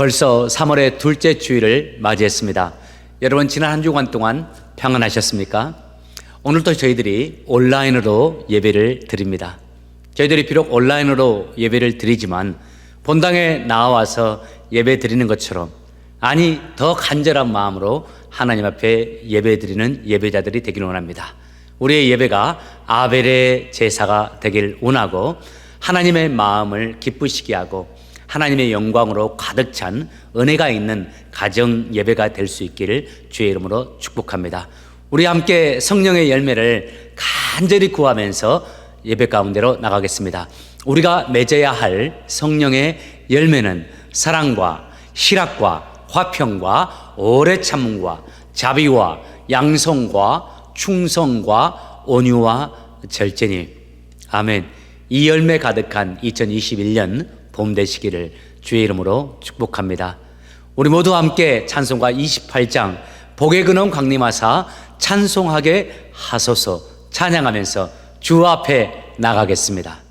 벌써 3월의 둘째 주일을 맞이했습니다. 여러분 지난 한 주간 동안 평안하셨습니까? 오늘도 저희들이 온라인으로 예배를 드립니다. 저희들이 비록 온라인으로 예배를 드리지만 본당에 나와서 예배 드리는 것처럼, 아니 더 간절한 마음으로 하나님 앞에 예배 드리는 예배자들이 되기를 원합니다. 우리의 예배가 아벨의 제사가 되길 원하고, 하나님의 마음을 기쁘시게 하고 하나님의 영광으로 가득 찬 은혜가 있는 가정 예배가 될 수 있기를 주의 이름으로 축복합니다. 우리 함께 성령의 열매를 간절히 구하면서 예배 가운데로 나가겠습니다. 우리가 맺어야 할 성령의 열매는 사랑과 희락과 화평과 오래 참음과 자비와 양성과 충성과 온유와 절제니. 아멘. 이 열매 가득한 2021년 봄 되시기를 주의 이름으로 축복합니다. 우리 모두 함께 찬송가 28장 복의 근원 강림하사 찬송하게 하소서 찬양하면서 주 앞에 나가겠습니다.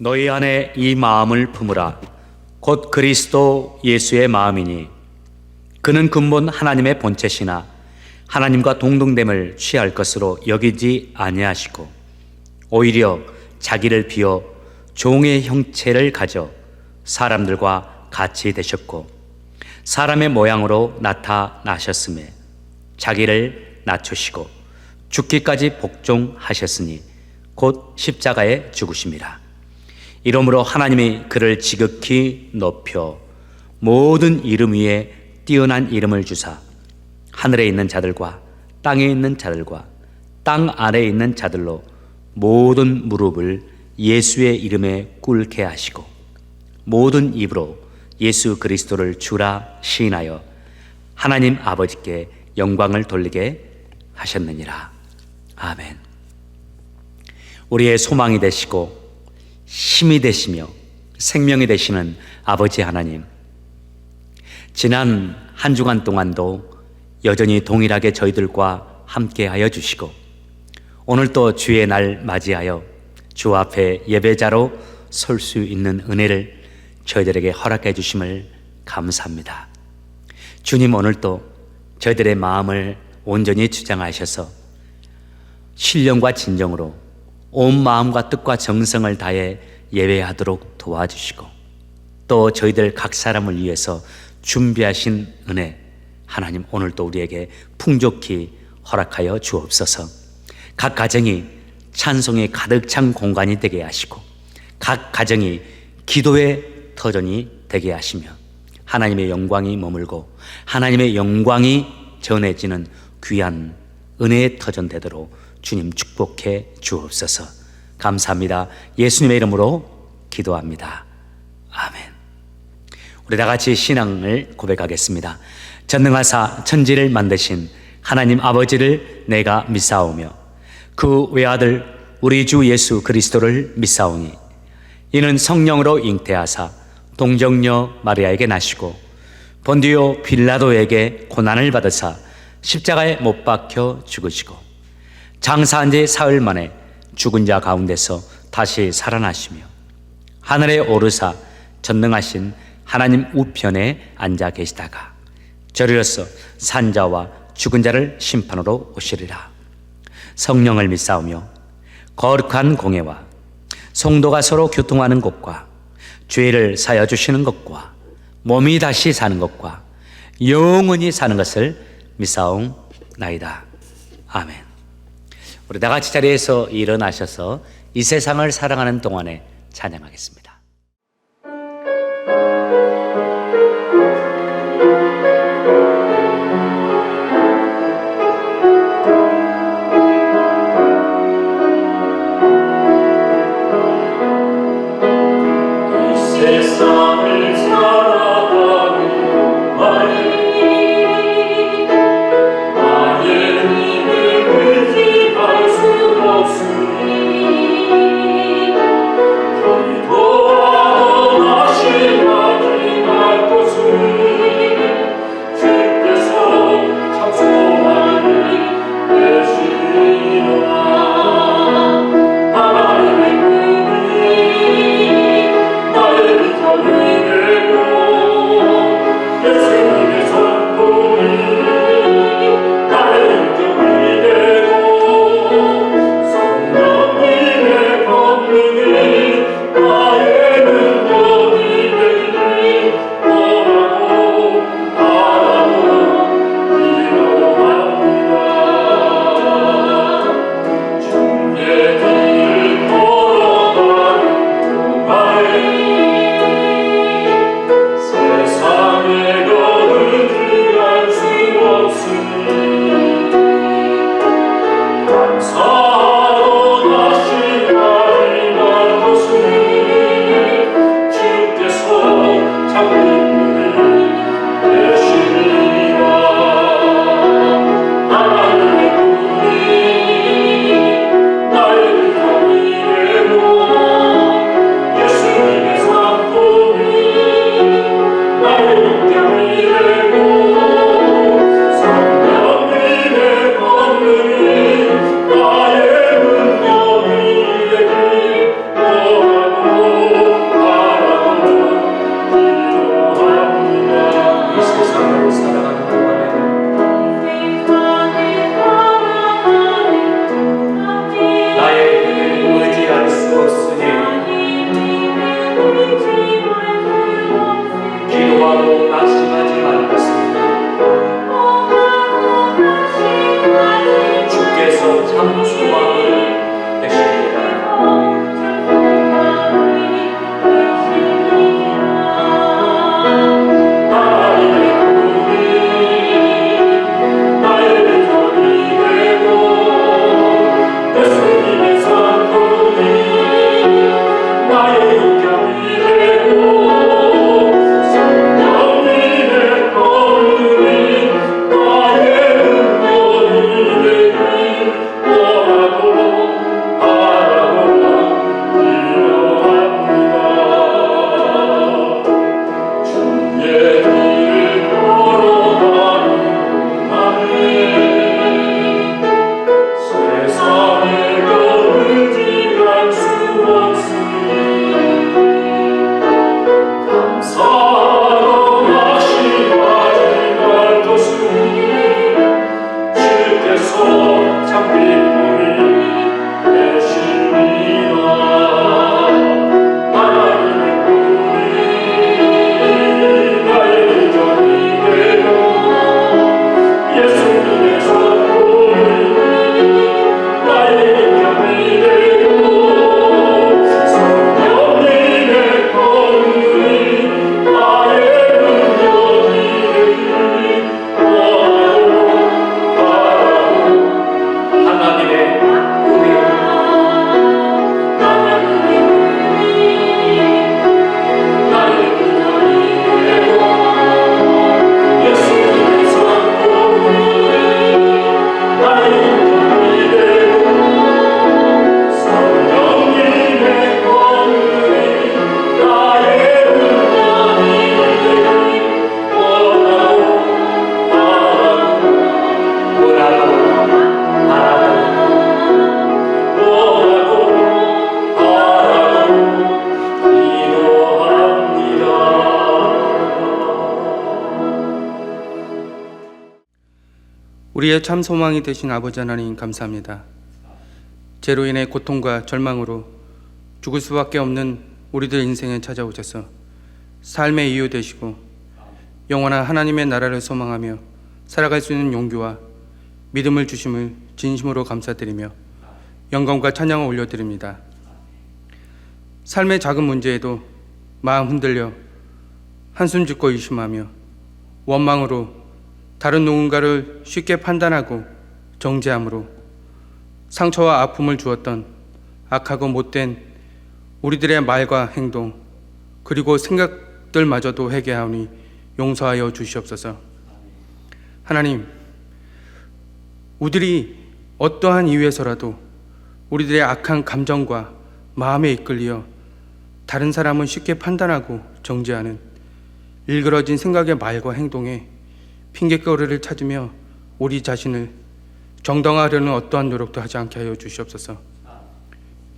너희 안에 이 마음을 품으라. 곧 그리스도 예수의 마음이니 그는 근본 하나님의 본체시나 하나님과 동등됨을 취할 것으로 여기지 아니하시고 오히려 자기를 비워 종의 형체를 가져 사람들과 같이 되셨고 사람의 모양으로 나타나셨음에 자기를 낮추시고 죽기까지 복종하셨으니 곧 십자가에 죽으심이라. 이러므로 하나님이 그를 지극히 높여 모든 이름 위에 뛰어난 이름을 주사 하늘에 있는 자들과 땅에 있는 자들과 땅 아래에 있는 자들로 모든 무릎을 예수의 이름에 꿇게 하시고 모든 입으로 예수 그리스도를 주라 시인하여 하나님 아버지께 영광을 돌리게 하셨느니라. 아멘. 우리의 소망이 되시고 힘이 되시며 생명이 되시는 아버지 하나님, 지난 한 주간 동안도 여전히 동일하게 저희들과 함께하여 주시고 오늘 또 주의 날 맞이하여 주 앞에 예배자로 설 수 있는 은혜를 저희들에게 허락해 주심을 감사합니다. 주님, 오늘도 저희들의 마음을 온전히 주장하셔서 신령과 진정으로 온 마음과 뜻과 정성을 다해 예배하도록 도와주시고 또 저희들 각 사람을 위해서 준비하신 은혜 하나님 오늘도 우리에게 풍족히 허락하여 주옵소서. 각 가정이 찬송이 가득 찬 공간이 되게 하시고 각 가정이 기도의 터전이 되게 하시며 하나님의 영광이 머물고 하나님의 영광이 전해지는 귀한 은혜의 터전 되도록 주님 축복해 주옵소서. 감사합니다. 예수님의 이름으로 기도합니다. 아멘. 우리 다 같이 신앙을 고백하겠습니다. 전능하사 천지를 만드신 하나님 아버지를 내가 믿사오며 그 외아들 우리 주 예수 그리스도를 믿사오니 이는 성령으로 잉태하사 동정녀 마리아에게 나시고 본디오 빌라도에게 고난을 받으사 십자가에 못 박혀 죽으시고 장사한 지 사흘 만에 죽은 자 가운데서 다시 살아나시며 하늘에 오르사 전능하신 하나님 우편에 앉아 계시다가 저리로서 산자와 죽은 자를 심판으로 오시리라. 성령을 믿사오며 거룩한 공예와 성도가 서로 교통하는 것과 죄를 사여 주시는 것과 몸이 다시 사는 것과 영원히 사는 것을 믿사옵나이다. 아멘. 우리 다 같이 자리에서 일어나셔서 이 세상을 살아가는 동안에 찬양하겠습니다. 세상을 살아가는 말이 나의 힘을 의지할 수 없으니 그리도 수고하고 낙심하지 말겠습니다. 주께서 참 소망을 되십니다. 우리의 참 소망이 되신 아버지 하나님 감사합니다. 죄로 인해 고통과 절망으로 죽을 수밖에 없는 우리들 인생에 찾아오셔서 삶의 이유 되시고 영원한 하나님의 나라를 소망하며 살아갈 수 있는 용기와 믿음을 주심을 진심으로 감사드리며 영광과 찬양을 올려드립니다. 삶의 작은 문제에도 마음 흔들려 한숨 짓고 의심하며 원망으로 다른 누군가를 쉽게 판단하고 정죄함으로 상처와 아픔을 주었던 악하고 못된 우리들의 말과 행동 그리고 생각들마저도 회개하오니 용서하여 주시옵소서. 하나님, 우리들이 어떠한 이유에서라도 우리들의 악한 감정과 마음에 이끌려 다른 사람은 쉽게 판단하고 정죄하는 일그러진 생각의 말과 행동에 핑계거리를 찾으며 우리 자신을 정당화하려는 어떠한 노력도 하지 않게 하여 주시옵소서.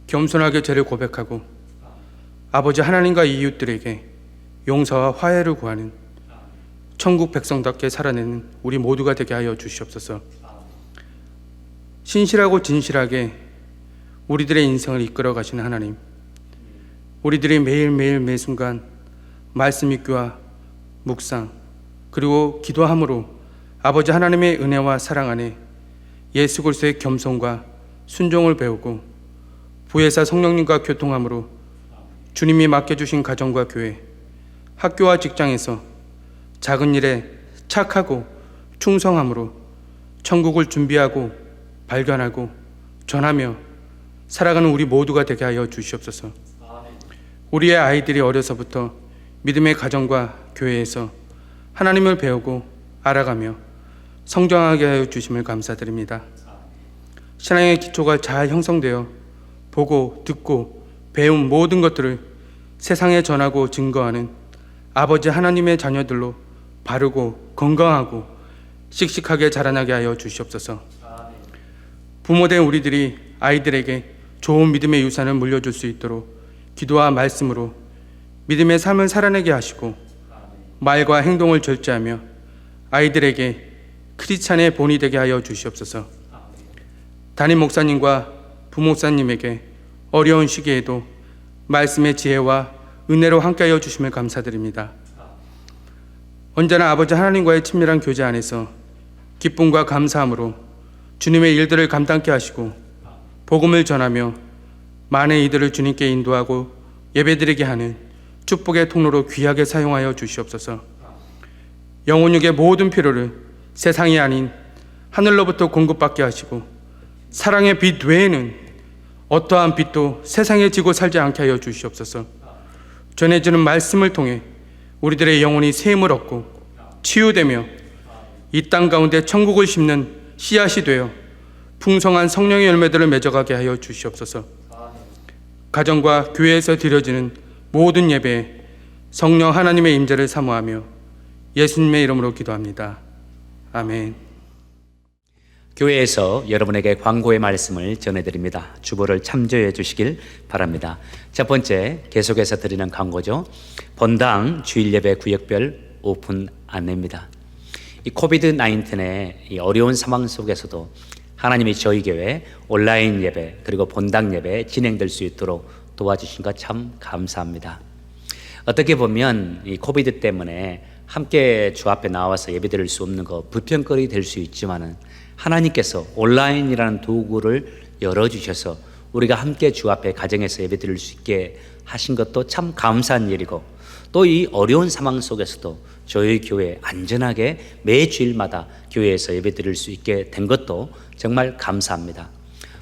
겸손하게 죄를 고백하고 아버지 하나님과 이웃들에게 용서와 화해를 구하는 천국 백성답게 살아내는 우리 모두가 되게 하여 주시옵소서. 신실하고 진실하게 우리들의 인생을 이끌어 가시는 하나님, 우리들이 매일매일 매순간 말씀 읽기와 묵상 그리고 기도함으로 아버지 하나님의 은혜와 사랑 안에 예수 그리스도의 겸손과 순종을 배우고 부회사 성령님과 교통함으로 주님이 맡겨주신 가정과 교회, 학교와 직장에서 작은 일에 착하고 충성함으로 천국을 준비하고 발견하고 전하며 살아가는 우리 모두가 되게 하여 주시옵소서. 우리의 아이들이 어려서부터 믿음의 가정과 교회에서 하나님을 배우고 알아가며 성장하게 하여 주심을 감사드립니다. 신앙의 기초가 잘 형성되어 보고 듣고 배운 모든 것들을 세상에 전하고 증거하는 아버지 하나님의 자녀들로 바르고 건강하고 씩씩하게 자라나게 하여 주시옵소서. 부모된 우리들이 아이들에게 좋은 믿음의 유산을 물려줄 수 있도록 기도와 말씀으로 믿음의 삶을 살아내게 하시고 말과 행동을 절제하며 아이들에게 크리스찬의 본이 되게 하여 주시옵소서. 담임 목사님과 부목사님에게 어려운 시기에도 말씀의 지혜와 은혜로 함께하여 주심을 감사드립니다. 언제나 아버지 하나님과의 친밀한 교제 안에서 기쁨과 감사함으로 주님의 일들을 감당케 하시고 복음을 전하며 많은 이들을 주님께 인도하고 예배드리게 하는 축복의 통로로 귀하게 사용하여 주시옵소서. 영혼육의 모든 필요를 세상이 아닌 하늘로부터 공급받게 하시고 사랑의 빛 외에는 어떠한 빛도 세상에 지고 살지 않게 하여 주시옵소서. 전해주는 말씀을 통해 우리들의 영혼이 샘을 얻고 치유되며 이 땅 가운데 천국을 심는 씨앗이 되어 풍성한 성령의 열매들을 맺어가게 하여 주시옵소서. 가정과 교회에서 드려지는 모든 예배에 성령 하나님의 임재를 사모하며 예수님의 이름으로 기도합니다. 아멘. 교회에서 여러분에게 광고의 말씀을 전해드립니다. 주보를 참조해 주시길 바랍니다. 첫 번째, 계속해서 드리는 광고죠. 본당 주일예배 구역별 오픈 안내입니다. 이 코비드-19의 이 어려운 상황 속에서도 하나님이 저희 교회 온라인 예배 그리고 본당 예배 진행될 수 있도록 도와주신 것 참 감사합니다. 어떻게 보면 이 코비드 때문에 함께 주 앞에 나와서 예배드릴 수 없는 거 불편거리 될 수 있지만은 하나님께서 온라인이라는 도구를 열어주셔서 우리가 함께 주 앞에 가정에서 예배드릴 수 있게 하신 것도 참 감사한 일이고, 또 이 어려운 상황 속에서도 저희 교회 안전하게 매 주일마다 교회에서 예배드릴 수 있게 된 것도 정말 감사합니다.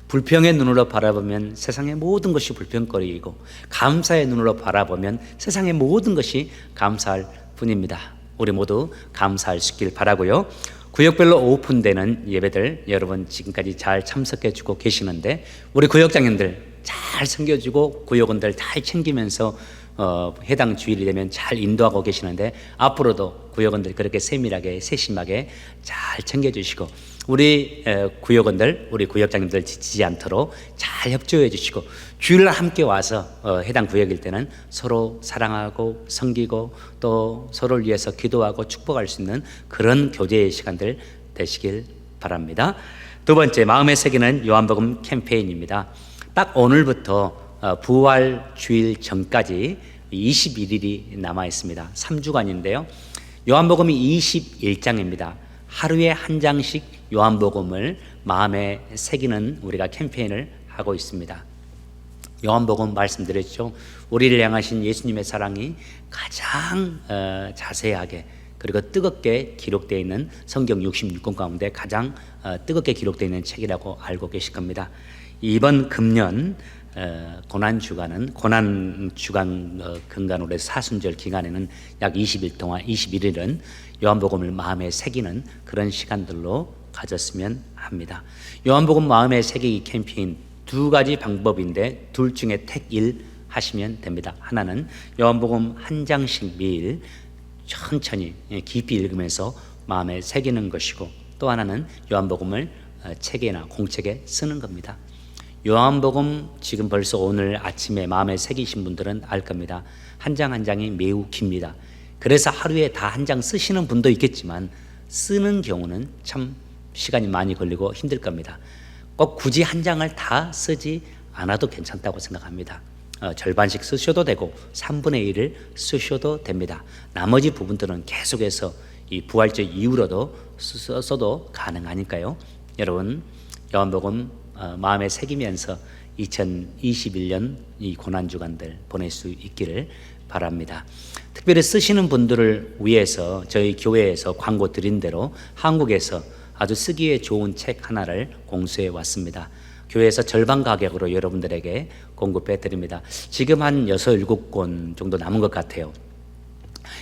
불평의 눈으로 바라보면 세상의 모든 것이 불평거리이고, 감사의 눈으로 바라보면 세상의 모든 것이 감사할 뿐입니다. 우리 모두 감사할 수 있길 바라고요. 구역별로 오픈되는 예배들 여러분 지금까지 잘 참석해 주고 계시는데, 우리 구역장님들 잘 섬겨주고 구역원들 잘 챙기면서 해당 주일이 되면 잘 인도하고 계시는데, 앞으로도 구역원들 그렇게 세밀하게 세심하게 잘 챙겨주시고, 우리 구역원들, 우리 구역장님들 지치지 않도록 잘 협조해 주시고, 주일날 함께 와서 해당 구역일 때는 서로 사랑하고 섬기고 또 서로를 위해서 기도하고 축복할 수 있는 그런 교제의 시간들 되시길 바랍니다. 두 번째, 마음에 새기는 요한복음 캠페인입니다. 딱 오늘부터 부활 주일 전까지 21일이 남아 있습니다. 3주간인데요. 요한복음이 21장입니다. 하루에 한 장씩 요한복음을 마음에 새기는 우리가 캠페인을 하고 있습니다. 요한복음 말씀드렸죠. 우리를 향하신 예수님의 사랑이 가장 자세하게 그리고 뜨겁게 기록되어 있는 성경 66권 가운데 가장 뜨겁게 기록되어 있는 책이라고 알고 계실 겁니다. 이번 금년 고난주간은 고난주간 근간으로 사순절 기간에는 약 20일 동안 21일은 요한복음을 마음에 새기는 그런 시간들로 가졌으면 합니다. 요한복음 마음에 새기기 캠페인 두 가지 방법인데 둘 중에 택 1 하시면 됩니다. 하나는 요한복음 한 장씩 매일 천천히 깊이 읽으면서 마음에 새기는 것이고, 또 하나는 요한복음을 책에나 공책에 쓰는 겁니다. 요한복음 지금 벌써 오늘 아침에 마음에 새기신 분들은 알 겁니다. 한 장 한 장이 매우 깁니다. 그래서 하루에 다 한 장 쓰시는 분도 있겠지만 쓰는 경우는 참 시간이 많이 걸리고 힘들 겁니다. 꼭 굳이 한 장을 다 쓰지 않아도 괜찮다고 생각합니다. 절반씩 쓰셔도 되고 3분의 1을 쓰셔도 됩니다. 나머지 부분들은 계속해서 이 부활절 이후로도 써도 가능하니까요. 여러분 요한복음 마음에 새기면서 2021년 이 고난주간들 보낼 수 있기를 바랍니다. 특별히 쓰시는 분들을 위해서 저희 교회에서 광고 드린 대로 한국에서 아주 쓰기에 좋은 책 하나를 공수해 왔습니다. 교회에서 절반 가격으로 여러분들에게 공급해 드립니다. 지금 한 6, 7권 정도 남은 것 같아요.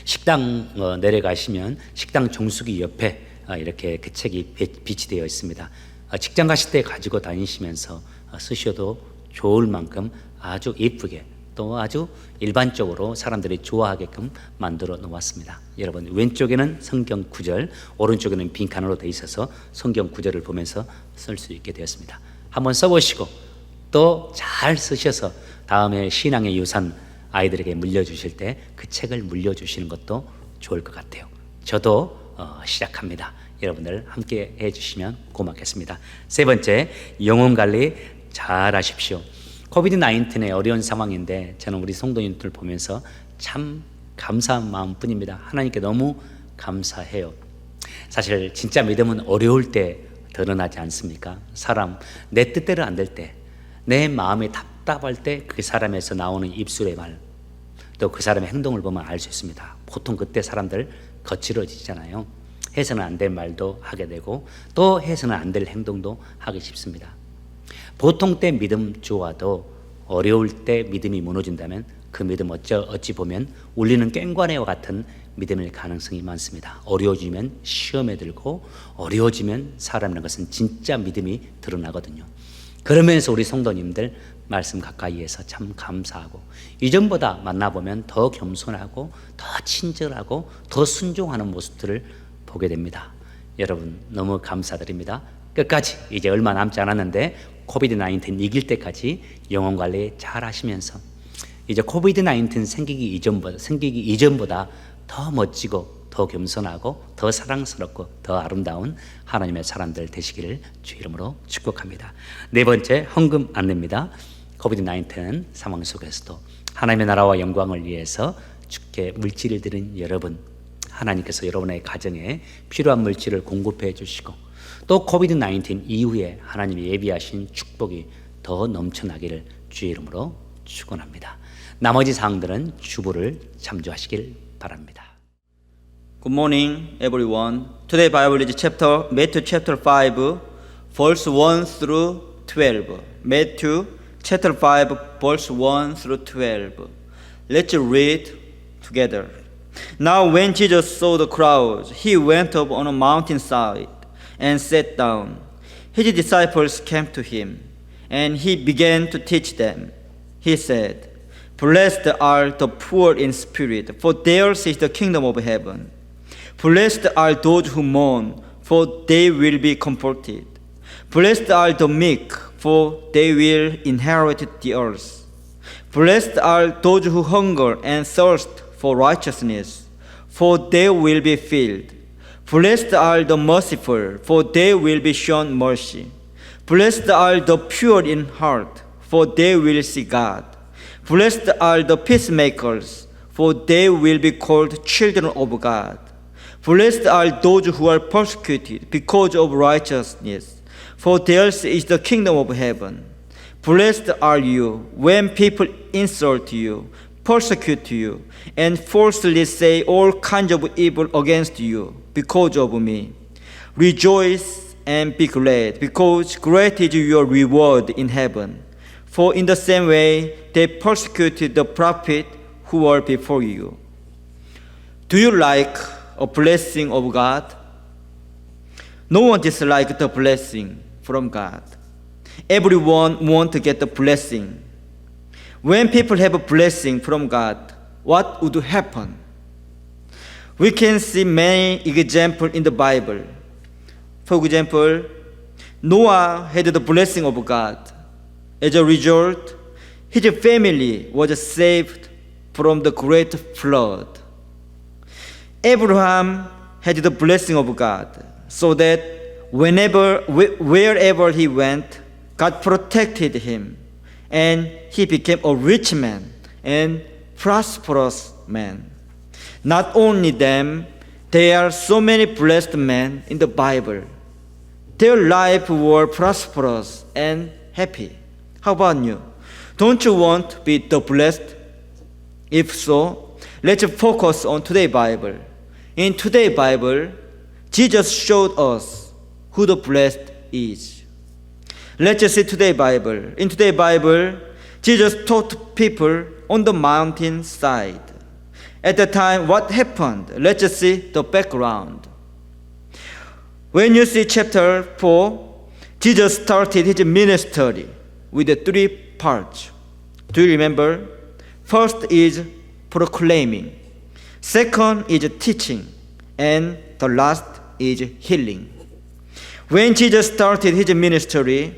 식당 내려가시면 식당 정수기 옆에 이렇게 그 책이 비치되어 있습니다. 직장 가실 때 가지고 다니시면서 쓰셔도 좋을 만큼 아주 예쁘게 또 아주 일반적으로 사람들이 좋아하게끔 만들어 놓았습니다. 여러분 왼쪽에는 성경 구절, 오른쪽에는 빈칸으로 되어 있어서 성경 구절을 보면서 쓸 수 있게 되었습니다. 한번 써보시고 또 잘 쓰셔서 다음에 신앙의 유산 아이들에게 물려주실 때 그 책을 물려주시는 것도 좋을 것 같아요. 저도 시작합니다. 여러분들 함께 해주시면 고맙겠습니다. 세 번째, 영혼관리 잘 하십시오. 코비드-19의 어려운 상황인데 저는 우리 성도님들 보면서 참 감사한 마음뿐입니다. 하나님께 너무 감사해요. 사실 진짜 믿음은 어려울 때 드러나지 않습니까? 사람 내 뜻대로 안 될 때, 내 마음이 답답할 때 그 사람에서 나오는 입술의 말, 또 그 사람의 행동을 보면 알 수 있습니다. 보통 그때 사람들 거칠어지잖아요. 해서는 안 될 말도 하게 되고 또 해서는 안 될 행동도 하기 쉽습니다. 보통 때 믿음 좋아도 어려울 때 믿음이 무너진다면 그 믿음 어찌 보면 울리는 꽹과내와 같은 믿음일 가능성이 많습니다. 어려워지면 시험에 들고 어려워지면 사람이라는 것은 진짜 믿음이 드러나거든요. 그러면서 우리 성도님들 말씀 가까이에서 참 감사하고 이전보다 만나보면 더 겸손하고 더 친절하고 더 순종하는 모습들을 보게 됩니다. 여러분 너무 감사드립니다. 끝까지 이제 얼마 남지 않았는데 코비드-19 이길 때까지 영혼 관리 잘 하시면서 이제 코비드-19 생기기 이전보다 더 멋지고 더 겸손하고 더 사랑스럽고 더 아름다운 하나님의 사람들 되시기를 주 이름으로 축복합니다. 네 번째 헌금 안내입니다. 코비드-19 상황 속에서도 하나님의 나라와 영광을 위해서 주께 물질을 드린 여러분, 하나님께서 여러분의 가정에 필요한 물질을 공급해 주시고 또 코비드-19 이후에 하나님이 예비하신 축복이 더 넘쳐나기를 주의 이름으로 축원합니다. 나머지 사항들은 주보를 참조하시길 바랍니다. Good morning, everyone. Today Bible is Matthew chapter 5, verse 1 through 12. Matthew chapter 5, verse 1 through 12. Let's read together. Now when Jesus saw the crowds, he went up on a mountainside and sat down. His disciples came to him, and he began to teach them. He said, Blessed are the poor in spirit, for theirs is the kingdom of heaven. Blessed are those who mourn, for they will be comforted. Blessed are the meek, for they will inherit the earth. Blessed are those who hunger and thirst for righteousness, for they will be filled. Blessed are the merciful, for they will be shown mercy. Blessed are the pure in heart, for they will see God. Blessed are the peacemakers, for they will be called children of God. Blessed are those who are persecuted because of righteousness, for theirs is the kingdom of heaven. Blessed are you when people insult you, persecute you, and falsely say all kinds of evil against you because of me. Rejoice and be glad, because great is your reward in heaven. For in the same way they persecuted the prophet who were before you. Do you like a blessing of God? No one dislikes the blessing from God. Everyone wants to get the blessing. When people have a blessing from God, what would happen? We can see many examples in the Bible. For example, Noah had the blessing of God. As a result, his family was saved from the great flood. Abraham had the blessing of God, so that wherever he went, God protected him, and he became a rich man and prosperous man. Not only them, there are so many blessed men in the Bible. Their life were prosperous and happy. How about you? Don't you want to be the blessed? If so, let's focus on today's Bible. In today's Bible, Jesus showed us who the blessed is. Let's see today's Bible. In today's Bible, Jesus taught people on the mountainside. At the time, what happened? Let's see the background. When you see chapter 4, Jesus started his ministry with the 3 parts. Do you remember? First is proclaiming. Second is teaching. And the last is healing. When Jesus started his ministry,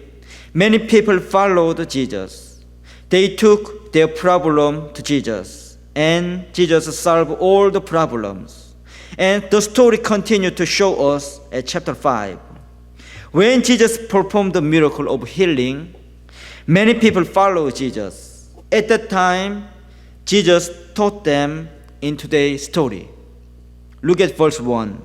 many people followed Jesus. They took their problem to Jesus, and Jesus solved all the problems. And the story continued to show us at chapter 5. When Jesus performed the miracle of healing, many people followed Jesus. At that time, Jesus taught them in today's story. Look at verse 1.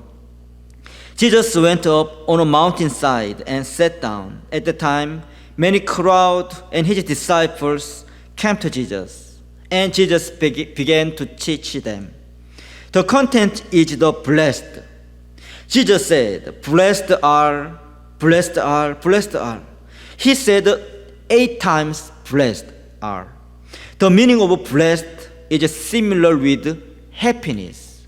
Jesus went up on a mountainside and sat down. At the time, many crowd and his disciples came to Jesus, and Jesus began to teach them. The content is the blessed. Jesus said, blessed are, blessed are, blessed are. He said 8 times blessed are. The meaning of blessed is similar with happiness.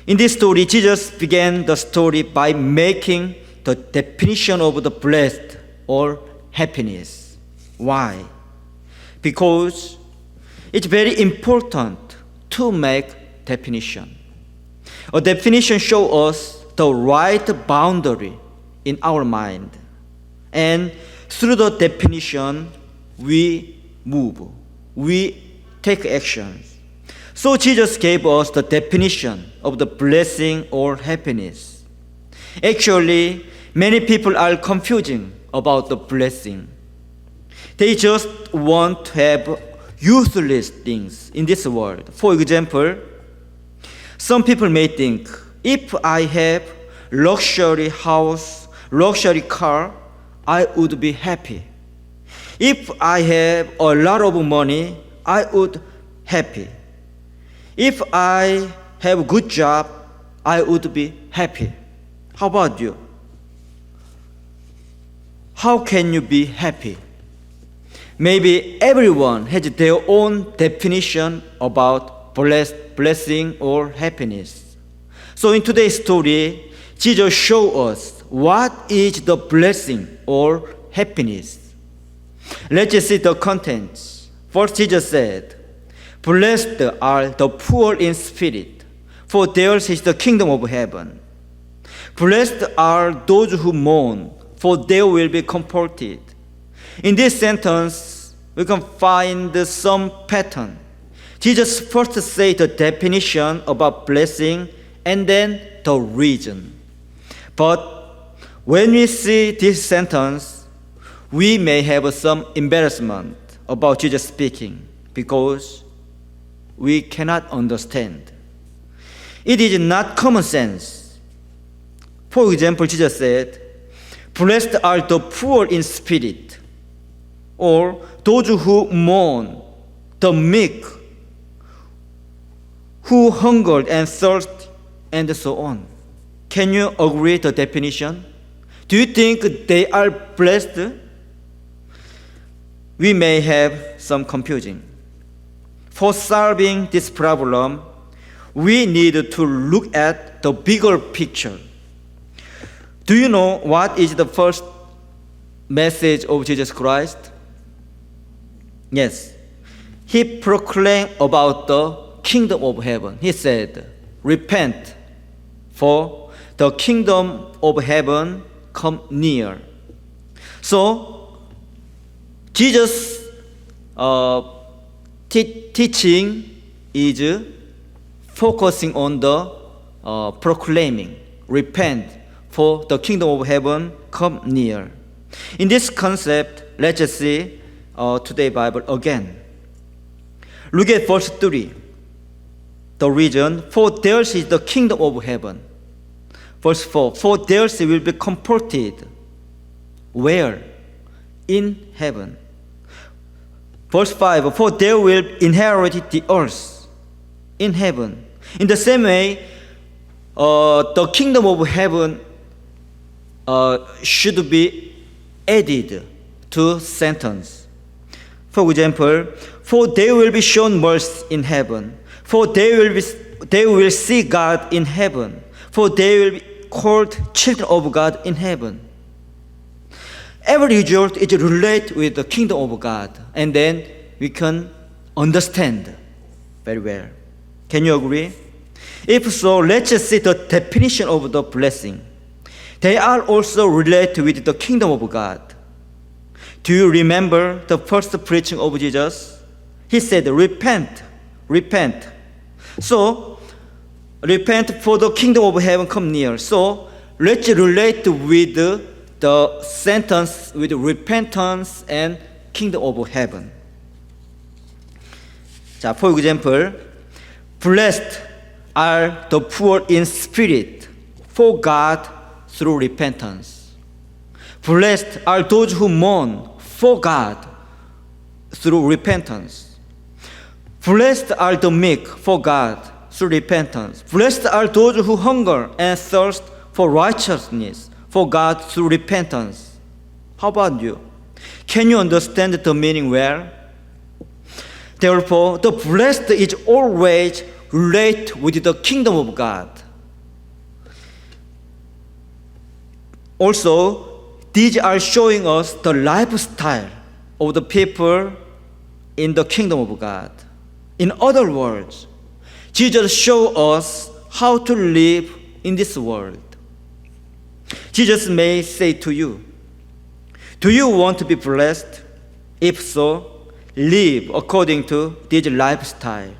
In this story, Jesus began the story by making the definition of the blessed or happiness. Why? Because it's very important to make definition. A definition shows us the right boundary in our mind. And through the definition, we move, we take actions. So Jesus gave us the definition of the blessing or happiness. Actually, many people are confusing about the blessing. They just want to have useless things in this world. For example, some people may think, if I have luxury house, luxury car, I would be happy. If I have a lot of money, I would happy. If I have a good job, I would be happy. How about you? How can you be happy? Maybe everyone has their own definition about blessing or happiness. So in today's story, Jesus shows us what is the blessing or happiness. Let's see the contents. First, Jesus said, blessed are the poor in spirit, for theirs is the kingdom of heaven. Blessed are those who mourn, for they will be comforted. In this sentence, we can find some pattern. Jesus first said the definition about blessing and then the reason. But when we see this sentence, we may have some embarrassment about Jesus speaking because we cannot understand. It is not common sense. For example, Jesus said, blessed are the poor in spirit, or those who mourn, the meek, who hungered and thirst, and so on. Can you agree the definition? Do you think they are blessed? We may have some confusion. For solving this problem, we need to look at the bigger picture. Do you know what is the first message of Jesus Christ? Yes. He proclaimed about the kingdom of heaven. He said, repent, for the kingdom of heaven come near. So, Jesus' teaching is focusing on the proclaiming, repent, for the kingdom of heaven come near. In this concept, let's see today's Bible again. Look at verse 3. The reason, for theirs is the kingdom of heaven. Verse 4, for theirs will be comforted. Where? In heaven. Verse 5, for they will inherit the earth in heaven. In the same way, the kingdom of heaven should be added to sentence. For example, for they will be shown mercy in heaven. For they will see God in heaven. For they will be called children of God in heaven. Every result is related with the kingdom of God. And then we can understand very well. Can you agree? If so, let's see the definition of the blessing. They are also related with the kingdom of God. Do you remember the first preaching of Jesus? He said, repent, repent. So, repent, for the kingdom of heaven come near. So, let's relate with the sentence with repentance and kingdom of heaven. 자, for example, blessed are the poor in spirit, for God through repentance. Blessed are those who mourn, for God through repentance. Blessed are the meek, for God through repentance. Blessed are those who hunger and thirst for righteousness, for God through repentance. How about you? Can you understand the meaning well? Therefore, the blessed is always related with the kingdom of God. Also, these are showing us the lifestyle of the people in the kingdom of God. In other words, Jesus shows us how to live in this world. Jesus may say to you, do you want to be blessed? If so, live according to this lifestyle.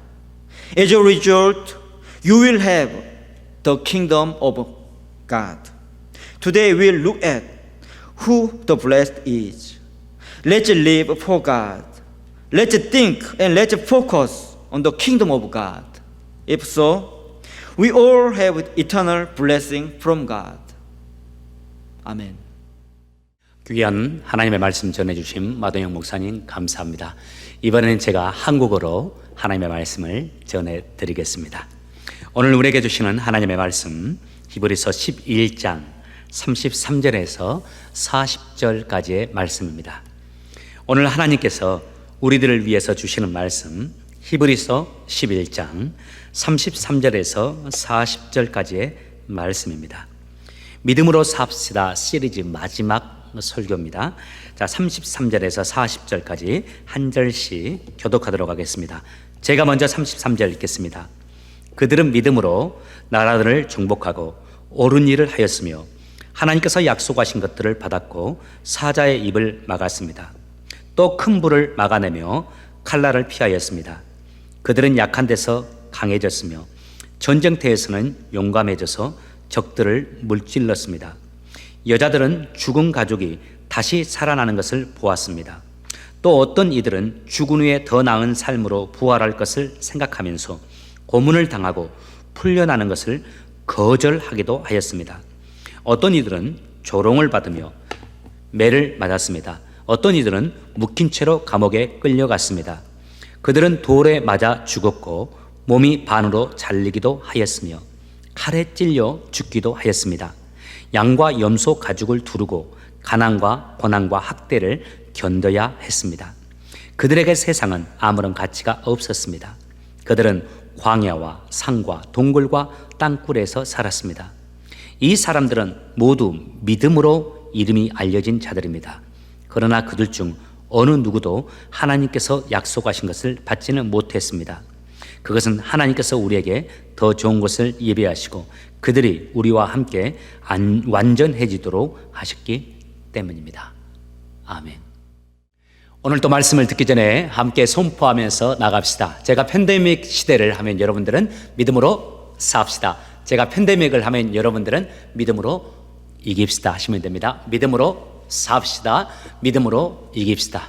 As a result, you will have the kingdom of God. Today we'll look at who the blessed is. Let's live for God. Let's think and let's focus on the kingdom of God. If so, we all have eternal blessing from God. 아멘. 귀한 하나님의 말씀 전해주신 마동영 목사님 감사합니다. 이번에는 제가 한국어로 하나님의 말씀을 전해드리겠습니다. 오늘 우리에게 주시는 하나님의 말씀 히브리서 11장 33절에서 40절까지의 말씀입니다. 오늘 하나님께서 우리들을 위해서 주시는 말씀 히브리서 11장 33절에서 40절까지의 말씀입니다. 믿음으로 삽시다 시리즈 마지막 설교입니다. 자, 33절에서 40절까지 한 절씩 교독하도록 하겠습니다. 제가 먼저 33절 읽겠습니다. 그들은 믿음으로 나라들을 정복하고 옳은 일을 하였으며 하나님께서 약속하신 것들을 받았고 사자의 입을 막았습니다. 또 큰 불을 막아내며 칼날을 피하였습니다. 그들은 약한 데서 강해졌으며 전쟁터에서는 용감해져서 적들을 물질렀습니다. 여자들은 죽은 가족이 다시 살아나는 것을 보았습니다. 또 어떤 이들은 죽은 후에 더 나은 삶으로 부활할 것을 생각하면서 고문을 당하고 풀려나는 것을 거절하기도 하였습니다. 어떤 이들은 조롱을 받으며 매를 맞았습니다. 어떤 이들은 묶인 채로 감옥에 끌려갔습니다. 그들은 돌에 맞아 죽었고 몸이 반으로 잘리기도 하였으며 칼에 찔려 죽기도 하였습니다. 양과 염소 가죽을 두르고 가난과 고난과 학대를 견뎌야 했습니다. 그들에게 세상은 아무런 가치가 없었습니다. 그들은 광야와 산과 동굴과 땅굴에서 살았습니다. 이 사람들은 모두 믿음으로 이름이 알려진 자들입니다. 그러나 그들 중 어느 누구도 하나님께서 약속하신 것을 받지는 못했습니다. 그것은 하나님께서 우리에게 더 좋은 것을 예비하시고 그들이 우리와 함께 완전해지도록 하셨기 때문입니다. 아멘. 오늘 또 말씀을 듣기 전에 함께 선포하면서 나갑시다. 제가 팬데믹 시대를 하면 여러분들은 믿음으로 삽시다. 제가 팬데믹을 하면 여러분들은 믿음으로 이깁시다 하시면 됩니다. 믿음으로 삽시다. 믿음으로 이깁시다.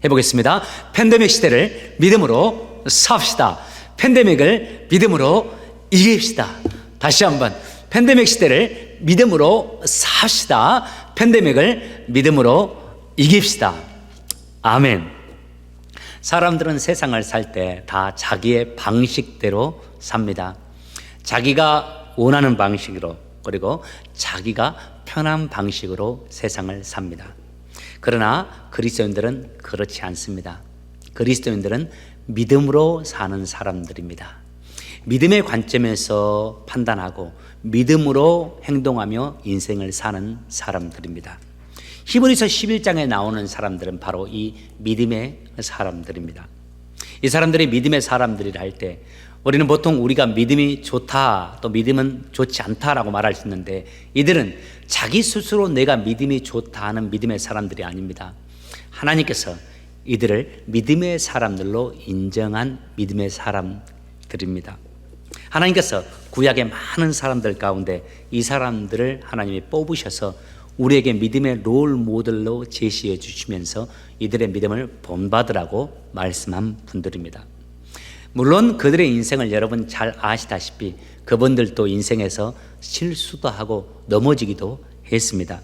해보겠습니다. 팬데믹 시대를 믿음으로 삽시다. 팬데믹을 믿음으로 이깁시다. 다시 한번 팬데믹 시대를 믿음으로 삽시다. 팬데믹을 믿음으로 이깁시다. 아멘. 사람들은 세상을 살 때 다 자기의 방식대로 삽니다. 자기가 원하는 방식으로 그리고 자기가 편한 방식으로 세상을 삽니다. 그러나 그리스도인들은 그렇지 않습니다. 그리스도인들은 믿음으로 사는 사람들입니다. 믿음의 관점에서 판단하고 믿음으로 행동하며 인생을 사는 사람들입니다. 히브리서 11장에 나오는 사람들은 바로 이 믿음의 사람들입니다. 이 사람들이 믿음의 사람들이라 할 때 우리는 보통 우리가 믿음이 좋다 또 믿음은 좋지 않다라고 말할 수 있는데 이들은 자기 스스로 내가 믿음이 좋다 하는 믿음의 사람들이 아닙니다. 하나님께서 이들을 믿음의 사람들로 인정한 믿음의 사람들입니다. 하나님께서 구약의 많은 사람들 가운데 이 사람들을 하나님이 뽑으셔서 우리에게 믿음의 롤 모델로 제시해 주시면서 이들의 믿음을 본받으라고 말씀한 분들입니다. 물론 그들의 인생을 여러분 잘 아시다시피 그분들도 인생에서 실수도 하고 넘어지기도 했습니다.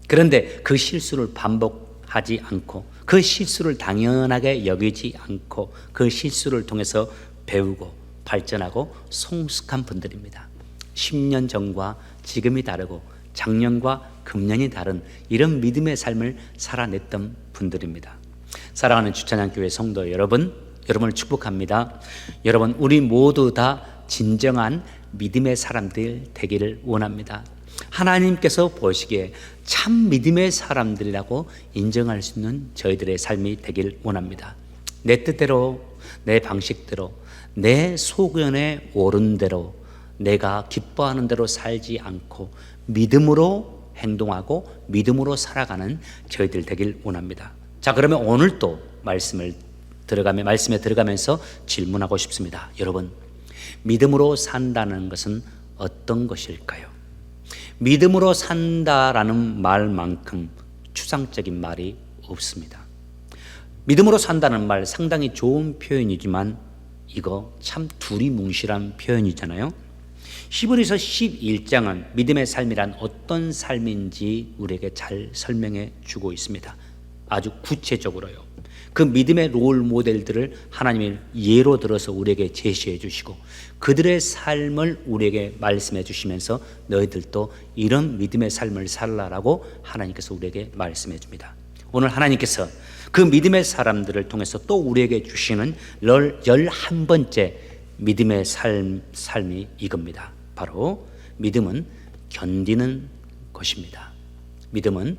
그런데 그 실수를 반복하지 않고 그 실수를 당연하게 여기지 않고 그 실수를 통해서 배우고 발전하고 성숙한 분들입니다. 10년 전과 지금이 다르고 작년과 금년이 다른 이런 믿음의 삶을 살아냈던 분들입니다. 사랑하는 주찬양교회 성도 여러분, 여러분을 축복합니다. 여러분, 우리 모두 다 진정한 믿음의 사람들 되기를 원합니다. 하나님께서 보시기에 참 믿음의 사람들이라고 인정할 수 있는 저희들의 삶이 되길 원합니다. 내 뜻대로, 내 방식대로, 내 소견에 옳은 대로, 내가 기뻐하는 대로 살지 않고 믿음으로 행동하고 믿음으로 살아가는 저희들 되길 원합니다. 자, 그러면 오늘 또 말씀에 들어가면서 질문하고 싶습니다. 여러분, 믿음으로 산다는 것은 어떤 것일까요? 믿음으로 산다라는 말만큼 추상적인 말이 없습니다. 믿음으로 산다는 말 상당히 좋은 표현이지만 이거 참 두리뭉실한 표현이잖아요. 히브리서 11장은 믿음의 삶이란 어떤 삶인지 우리에게 잘 설명해 주고 있습니다. 아주 구체적으로요. 그 믿음의 롤 모델들을 하나님이 예로 들어서 우리에게 제시해 주시고 그들의 삶을 우리에게 말씀해 주시면서 너희들도 이런 믿음의 삶을 살라라고 하나님께서 우리에게 말씀해 줍니다. 오늘 하나님께서 그 믿음의 사람들을 통해서 또 우리에게 주시는 11번째 믿음의 삶이 이겁니다. 바로 믿음은 견디는 것입니다. 믿음은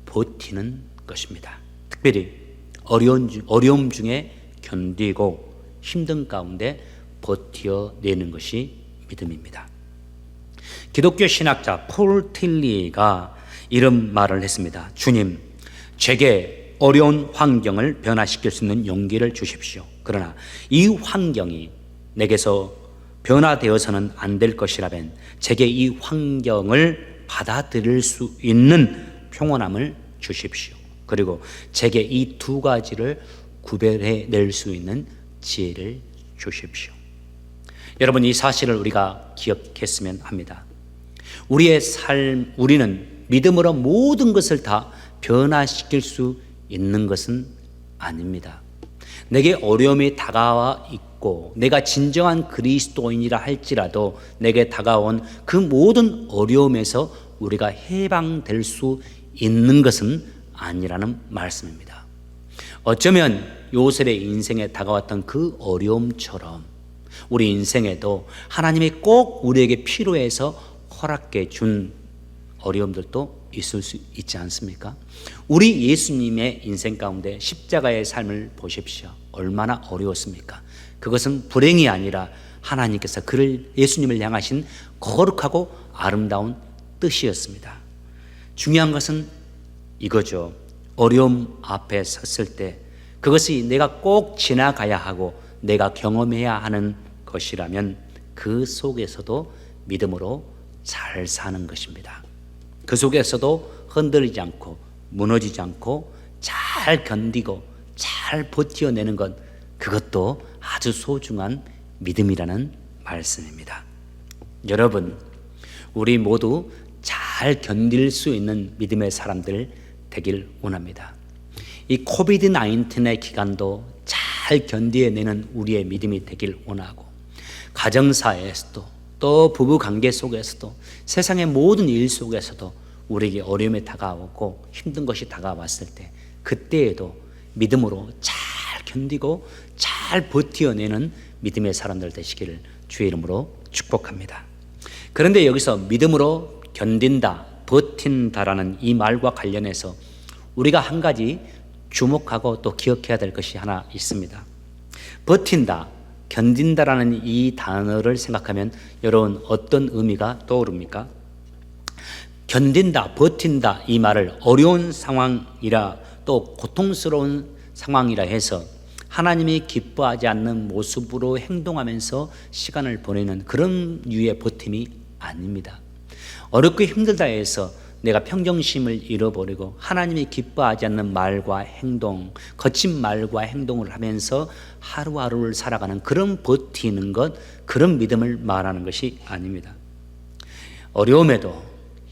버티는 것입니다. 특별히 어려움 중에 견디고 힘든 가운데 버텨내는 것이 믿음입니다. 기독교 신학자 폴 틸리가 이런 말을 했습니다. 주님, 제게 어려운 환경을 변화시킬 수 있는 용기를 주십시오. 그러나 이 환경이 내게서 변화되어서는 안 될 것이라면 제게 이 환경을 받아들일 수 있는 평온함을 주십시오. 그리고 제게 이 두 가지를 구별해낼 수 있는 지혜를 주십시오. 여러분, 이 사실을 우리가 기억했으면 합니다. 우리는 믿음으로 모든 것을 다 변화시킬 수 있는 것은 아닙니다. 내게 어려움이 다가와 있고 내가 진정한 그리스도인이라 할지라도 내게 다가온 그 모든 어려움에서 우리가 해방될 수 있는 것은 아니라는 말씀입니다. 어쩌면 요셉의 인생에 다가왔던 그 어려움처럼 우리 인생에도 하나님이 꼭 우리에게 필요해서 허락해 준 어려움들도 있을 수 있지 않습니까? 우리 예수님의 인생 가운데 십자가의 삶을 보십시오. 얼마나 어려웠습니까? 그것은 불행이 아니라 하나님께서 예수님을 향하신 거룩하고 아름다운 뜻이었습니다. 중요한 것은 이거죠. 어려움 앞에 섰을 때 그것이 내가 꼭 지나가야 하고 내가 경험해야 하는 것이라면 그 속에서도 믿음으로 잘 사는 것입니다. 그 속에서도 흔들리지 않고 무너지지 않고 잘 견디고 잘 버텨내는 것, 그것도 아주 소중한 믿음이라는 말씀입니다. 여러분, 우리 모두 잘 견딜 수 있는 믿음의 사람들 되길 원합니다. 이 코비드-19의 기간도 잘 견뎌내는 우리의 믿음이 되길 원하고, 가정사에서도 또 부부관계 속에서도 세상의 모든 일 속에서도 우리에게 어려움이 다가오고 힘든 것이 다가왔을 때 그때에도 믿음으로 잘 견디고 잘 버텨내는 믿음의 사람들 되시기를 주의 이름으로 축복합니다. 그런데 여기서 믿음으로 견딘다, 버틴다라는 이 말과 관련해서 우리가 한 가지 주목하고 또 기억해야 될 것이 하나 있습니다. 버틴다, 견딘다라는 이 단어를 생각하면 여러분 어떤 의미가 떠오릅니까? 견딘다, 버틴다 이 말을 어려운 상황이라 또 고통스러운 상황이라 해서 하나님이 기뻐하지 않는 모습으로 행동하면서 시간을 보내는 그런 류의 버팀이 아닙니다. 어렵고 힘들다 해서 내가 평정심을 잃어버리고 하나님이 기뻐하지 않는 말과 행동, 거친 말과 행동을 하면서 하루하루를 살아가는 그런 버티는 것, 그런 믿음을 말하는 것이 아닙니다. 어려움에도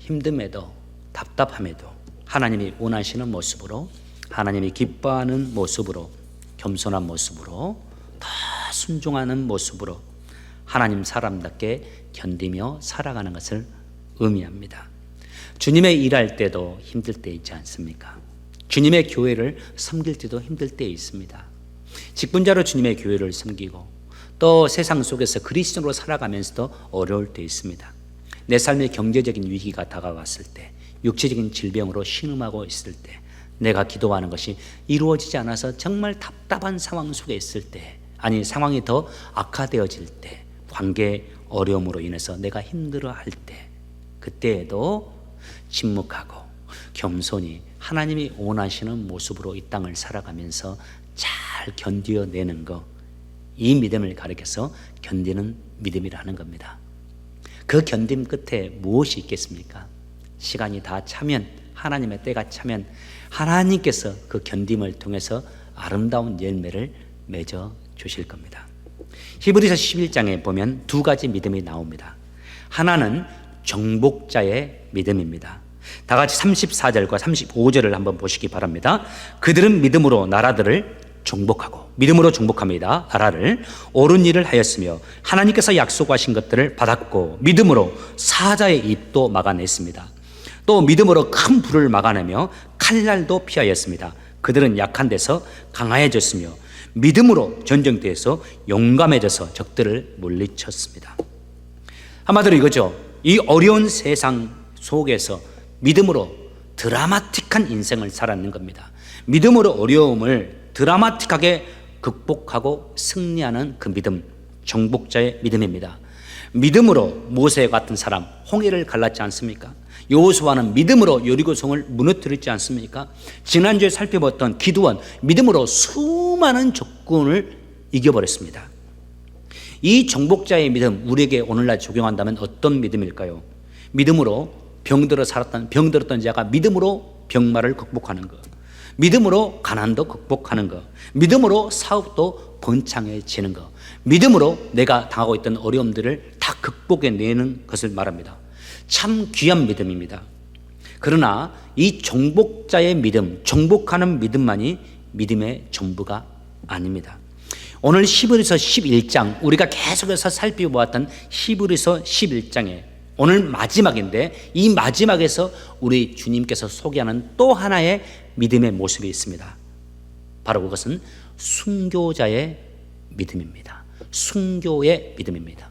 힘듦에도 답답함에도 하나님이 원하시는 모습으로, 하나님이 기뻐하는 모습으로, 겸손한 모습으로, 더 순종하는 모습으로 하나님 사람답게 견디며 살아가는 것을 의미합니다. 주님의 일할 때도 힘들 때 있지 않습니까? 주님의 교회를 섬길 때도 힘들 때 있습니다. 직분자로 주님의 교회를 섬기고 또 세상 속에서 그리스도로 살아가면서도 어려울 때 있습니다. 내 삶의 경제적인 위기가 다가왔을 때, 육체적인 질병으로 신음하고 있을 때, 내가 기도하는 것이 이루어지지 않아서 정말 답답한 상황 속에 있을 때, 아니 상황이 더 악화되어질 때, 관계 어려움으로 인해서 내가 힘들어할 때, 그때에도 침묵하고 겸손히 하나님이 원하시는 모습으로 이 땅을 살아가면서 잘 견디어내는 것, 이 믿음을 가리켜서 견디는 믿음이라는 겁니다. 그 견딤 끝에 무엇이 있겠습니까? 시간이 다 차면, 하나님의 때가 차면 하나님께서 그 견딤을 통해서 아름다운 열매를 맺어 주실 겁니다. 히브리서 11장에 보면 두 가지 믿음이 나옵니다. 하나는 정복자의 믿음입니다. 다 같이 34절과 35절을 한번 보시기 바랍니다. 그들은 믿음으로 나라들을 정복하고, 믿음으로 정복합니다. 나라를 옳은 일을 하였으며 하나님께서 약속하신 것들을 받았고, 믿음으로 사자의 입도 막아냈습니다. 또 믿음으로 큰 불을 막아내며 칼날도 피하였습니다. 그들은 약한 데서 강화해졌으며 믿음으로 전쟁터에서 용감해져서 적들을 물리쳤습니다. 한마디로 이거죠. 이 어려운 세상 속에서 믿음으로 드라마틱한 인생을 살았는 겁니다. 믿음으로 어려움을 드라마틱하게 극복하고 승리하는 그 믿음, 정복자의 믿음입니다. 믿음으로 모세 같은 사람 홍해를 갈랐지 않습니까? 여호수아는 믿음으로 여리고성을 무너뜨렸지 않습니까? 지난주에 살펴봤던 기드온, 믿음으로 수많은 적군을 이겨버렸습니다. 이 정복자의 믿음, 우리에게 오늘날 적용한다면 어떤 믿음일까요? 믿음으로 병들었던 자가 믿음으로 병마를 극복하는 것, 믿음으로 가난도 극복하는 것, 믿음으로 사업도 번창해지는 것, 믿음으로 내가 당하고 있던 어려움들을 다 극복해내는 것을 말합니다. 참 귀한 믿음입니다. 그러나 이 정복자의 믿음, 정복하는 믿음만이 믿음의 전부가 아닙니다. 오늘 히브리서 11장, 우리가 계속해서 살펴보았던 히브리서 11장에 오늘 마지막인데, 이 마지막에서 우리 주님께서 소개하는 또 하나의 믿음의 모습이 있습니다. 바로 그것은 순교자의 믿음입니다. 순교의 믿음입니다.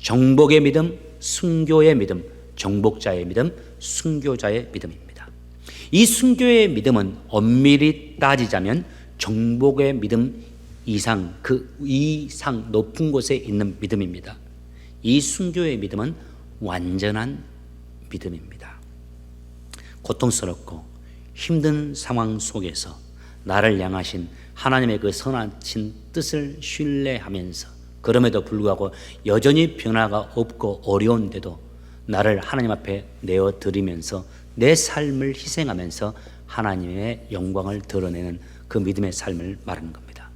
정복의 믿음, 순교의 믿음, 정복자의 믿음, 순교자의 믿음입니다. 이 순교의 믿음은 엄밀히 따지자면 정복의 믿음 이상, 그 이상 높은 곳에 있는 믿음입니다. 이 순교의 믿음은 완전한 믿음입니다. 고통스럽고 힘든 상황 속에서 나를 향하신 하나님의 그 선하신 뜻을 신뢰하면서, 그럼에도 불구하고 여전히 변화가 없고 어려운데도 나를 하나님 앞에 내어드리면서 내 삶을 희생하면서 하나님의 영광을 드러내는 그 믿음의 삶을 말하는 겁니다.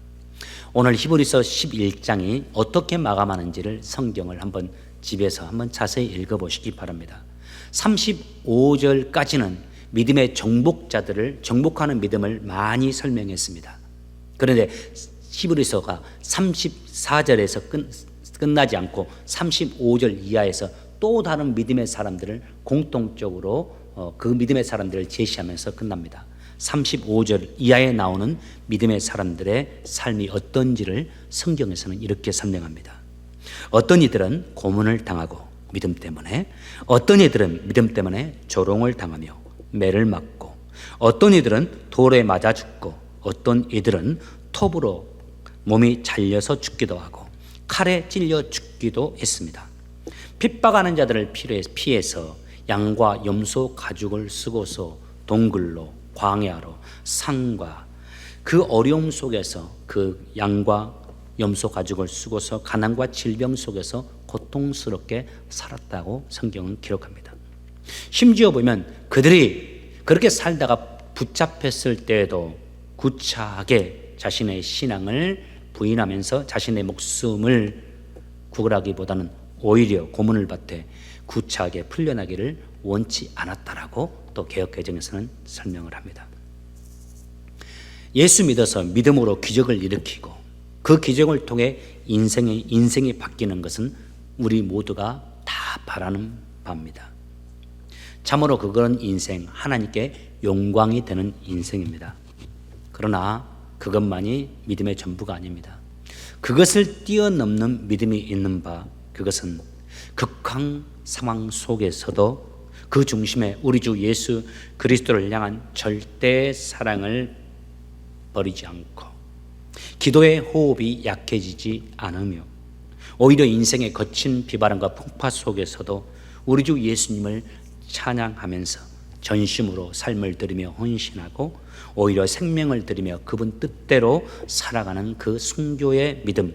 오늘 히브리서 11장이 어떻게 마감하는지를 성경을 한번 집에서 한번 자세히 읽어보시기 바랍니다. 35절까지는 믿음의 정복자들을, 정복하는 믿음을 많이 설명했습니다. 그런데 히브리서가 34절에서 끝나지 않고 35절 이하에서 또 다른 믿음의 사람들을 공통적으로 그 믿음의 사람들을 제시하면서 끝납니다. 35절 이하에 나오는 믿음의 사람들의 삶이 어떤지를 성경에서는 이렇게 설명합니다. 어떤 이들은 고문을 당하고 믿음 때문에, 어떤 이들은 믿음 때문에 조롱을 당하며 매를 맞고, 어떤 이들은 돌에 맞아 죽고, 어떤 이들은 톱으로 몸이 잘려서 죽기도 하고 칼에 찔려 죽기도 했습니다. 핍박하는 자들을 피해서 양과 염소 가죽을 쓰고서 동굴로, 광야로, 산과 그 어려움 속에서 그 양과 염소 가죽을 쓰고서 가난과 질병 속에서 고통스럽게 살았다고 성경은 기록합니다. 심지어 보면 그들이 그렇게 살다가 붙잡혔을 때에도 구차하게 자신의 신앙을 부인하면서 자신의 목숨을 구걸하기보다는 오히려 고문을 받되 구차하게 풀려나기를 원치 않았다라고 또 개역개정에서는 설명을 합니다. 예수 믿어서 믿음으로 기적을 일으키고 그 기적을 통해 인생이 바뀌는 것은 우리 모두가 다 바라는 바입니다. 참으로 그건 인생, 하나님께 영광이 되는 인생입니다. 그러나 그것만이 믿음의 전부가 아닙니다. 그것을 뛰어넘는 믿음이 있는 바, 그것은 극한 상황 속에서도 그 중심에 우리 주 예수 그리스도를 향한 절대 사랑을 버리지 않고 기도의 호흡이 약해지지 않으며 오히려 인생의 거친 비바람과 풍파 속에서도 우리 주 예수님을 찬양하면서 전심으로 삶을 드리며 헌신하고 오히려 생명을 드리며 그분 뜻대로 살아가는 그 순교의 믿음,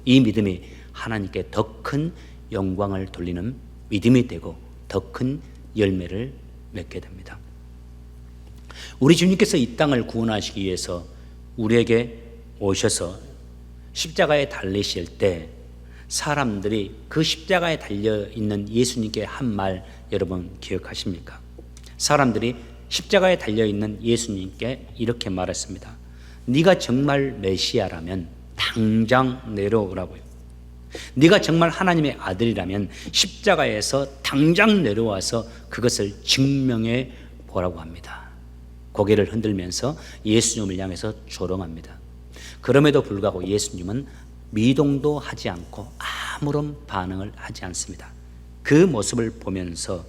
이 믿음이 하나님께 더 큰 영광을 돌리는 믿음이 되고 더 큰 열매를 맺게 됩니다. 우리 주님께서 이 땅을 구원하시기 위해서 우리에게 오셔서 십자가에 달리실 때 사람들이 그 십자가에 달려있는 예수님께 한 말 여러분 기억하십니까? 사람들이 십자가에 달려있는 예수님께 이렇게 말했습니다. 네가 정말 메시아라면 당장 내려오라고요. 네가 정말 하나님의 아들이라면 십자가에서 당장 내려와서 그것을 증명해 보라고 합니다. 고개를 흔들면서 예수님을 향해서 조롱합니다. 그럼에도 불구하고 예수님은 미동도 하지 않고 아무런 반응을 하지 않습니다. 그 모습을 보면서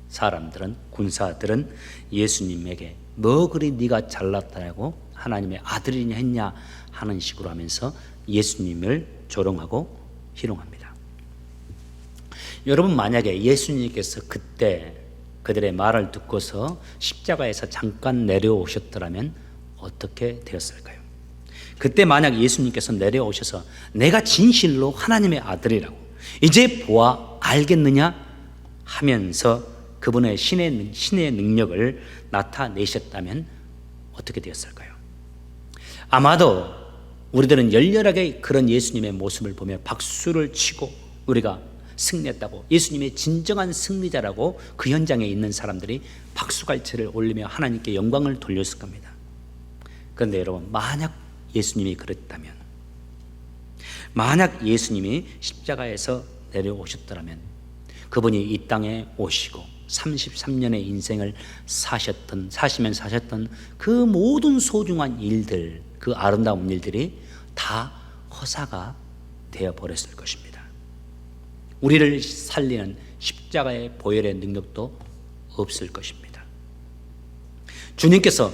사람들은, 군사들은 예수님에게 뭐 그리 네가 잘났다고 하나님의 아들이냐 했냐 하는 식으로 하면서 예수님을 조롱하고 희롱합니다. 여러분, 만약에 예수님께서 그때 그들의 말을 듣고서 십자가에서 잠깐 내려오셨더라면 어떻게 되었을까요? 그때 만약 예수님께서 내려오셔서 내가 진실로 하나님의 아들이라고 이제 보아 알겠느냐 하면서 그분의 신의 능력을 나타내셨다면 어떻게 되었을까요? 아마도 우리들은 열렬하게 그런 예수님의 모습을 보며 박수를 치고 우리가 승리했다고, 예수님의 진정한 승리자라고 그 현장에 있는 사람들이 박수갈채를 올리며 하나님께 영광을 돌렸을 겁니다. 그런데 여러분, 만약 예수님이 그랬다면, 만약 예수님이 십자가에서 내려오셨더라면 그분이 이 땅에 오시고 33년의 인생을 사시면서 하셨던 그 모든 소중한 일들, 그 아름다운 일들이 다 허사가 되어버렸을 것입니다. 우리를 살리는 십자가의 보혈의 능력도 없을 것입니다. 주님께서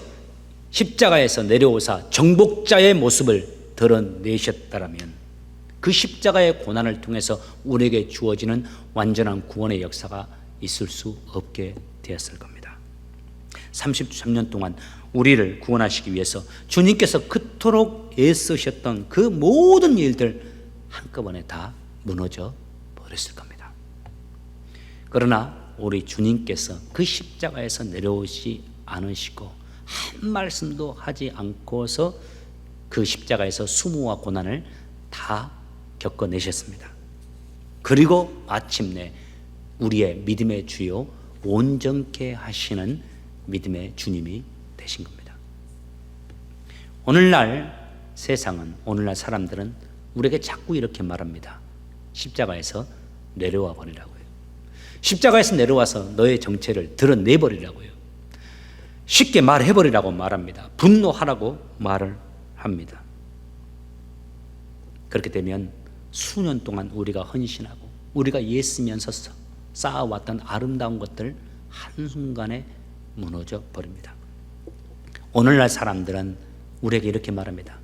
십자가에서 내려오사 정복자의 모습을 드러내셨다면 그 십자가의 고난을 통해서 우리에게 주어지는 완전한 구원의 역사가 있을 수 없게 되었을 겁니다. 33년 동안 우리를 구원하시기 위해서 주님께서 그토록 애쓰셨던 그 모든 일들 한꺼번에 다 무너져 버렸을 겁니다. 그러나 우리 주님께서 그 십자가에서 내려오지 않으시고 한 말씀도 하지 않고서 그 십자가에서 수모와 고난을 다 겪어내셨습니다. 그리고 마침내 우리의 믿음의 주요 온전케 하시는 믿음의 주님이 되신 겁니다. 오늘날 세상은, 오늘날 사람들은 우리에게 자꾸 이렇게 말합니다. 십자가에서 내려와 버리라고요. 십자가에서 내려와서 너의 정체를 드러내버리라고요. 쉽게 말해버리라고 말합니다. 분노하라고 말을 합니다. 그렇게 되면 수년 동안 우리가 헌신하고 우리가 예쓰면서 쌓아왔던 아름다운 것들 한순간에 무너져 버립니다. 오늘날 사람들은 우리에게 이렇게 말합니다.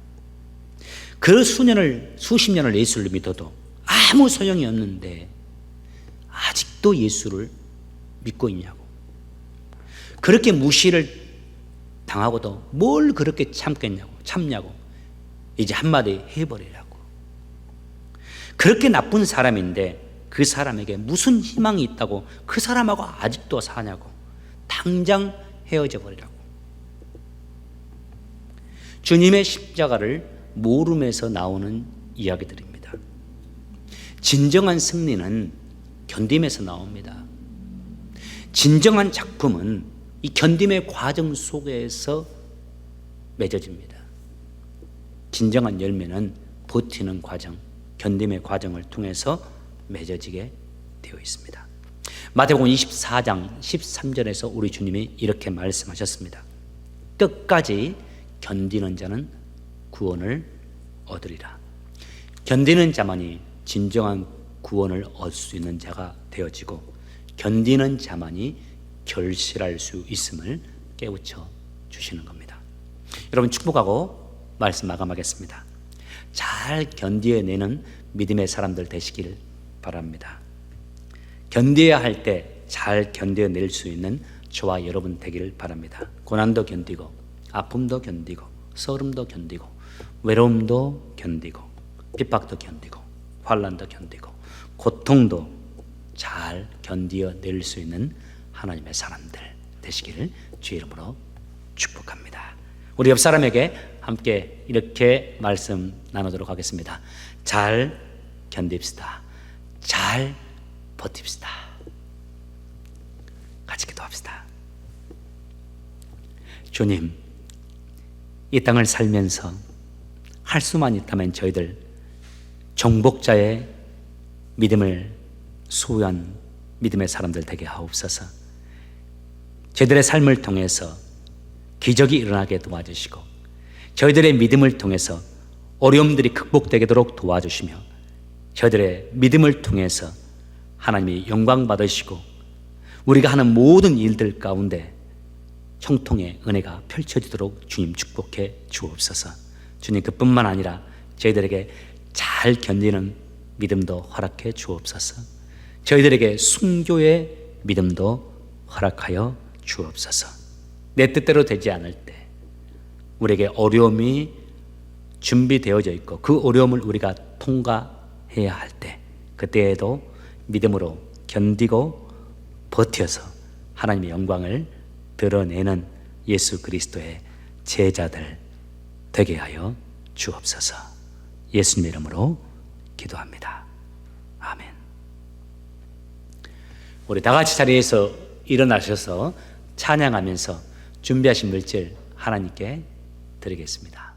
그 수십 년을 예수를 믿어도 아무 소용이 없는데 아직도 예수를 믿고 있냐고. 그렇게 무시를 당하고도 뭘 그렇게 참냐고. 이제 한마디 해버리라고. 그렇게 나쁜 사람인데 그 사람에게 무슨 희망이 있다고 그 사람하고 아직도 사냐고. 당장 헤어져 버리라고. 주님의 십자가를 모름에서 나오는 이야기들입니다. 진정한 승리는 견딤에서 나옵니다. 진정한 작품은 이 견딤의 과정 속에서 맺어집니다. 진정한 열매는 버티는 과정, 견딤의 과정을 통해서 맺어지게 되어 있습니다. 마태복음 24장 13절에서 우리 주님이 이렇게 말씀하셨습니다. 끝까지 견디는 자는 구원을 얻으리라. 견디는 자만이 진정한 구원을 얻을 수 있는 자가 되어지고, 견디는 자만이 결실할 수 있음을 깨우쳐 주시는 겁니다. 여러분, 축복하고 말씀 마감하겠습니다. 잘 견디어내는 믿음의 사람들 되시길 바랍니다. 견뎌야 할 때 잘 견뎌낼 수 있는 저와 여러분 되기를 바랍니다. 고난도 견디고, 아픔도 견디고, 서름도 견디고, 외로움도 견디고, 핍박도 견디고, 환난도 견디고, 고통도 잘 견디어낼 수 있는 하나님의 사람들 되시기를 주의 이름으로 축복합니다. 우리 옆 사람에게 함께 이렇게 말씀 나누도록 하겠습니다. 잘 견딥시다. 잘 버팁시다. 같이 기도합시다. 주님, 이 땅을 살면서 할 수만 있다면 저희들 정복자의 믿음을 소유한 믿음의 사람들 되게 하옵소서. 저희들의 삶을 통해서 기적이 일어나게 도와주시고, 저희들의 믿음을 통해서 어려움들이 극복되도록 도와주시며, 저희들의 믿음을 통해서 하나님이 영광 받으시고 우리가 하는 모든 일들 가운데 형통의 은혜가 펼쳐지도록 주님 축복해 주옵소서. 주님, 그뿐만 아니라 저희들에게 잘 견디는 믿음도 허락해 주옵소서. 저희들에게 순교의 믿음도 허락하여 주옵소서. 내 뜻대로 되지 않을 때 우리에게 어려움이 준비되어져 있고 그 어려움을 우리가 통과해야 할 때, 그때에도 믿음으로 견디고 버텨서 하나님의 영광을 드러내는 예수 그리스도의 제자들 되게 하여 주옵소서. 예수님의 이름으로 기도합니다. 아멘. 우리 다 같이 자리에서 일어나셔서 찬양하면서 준비하신 물질 하나님께 드리겠습니다.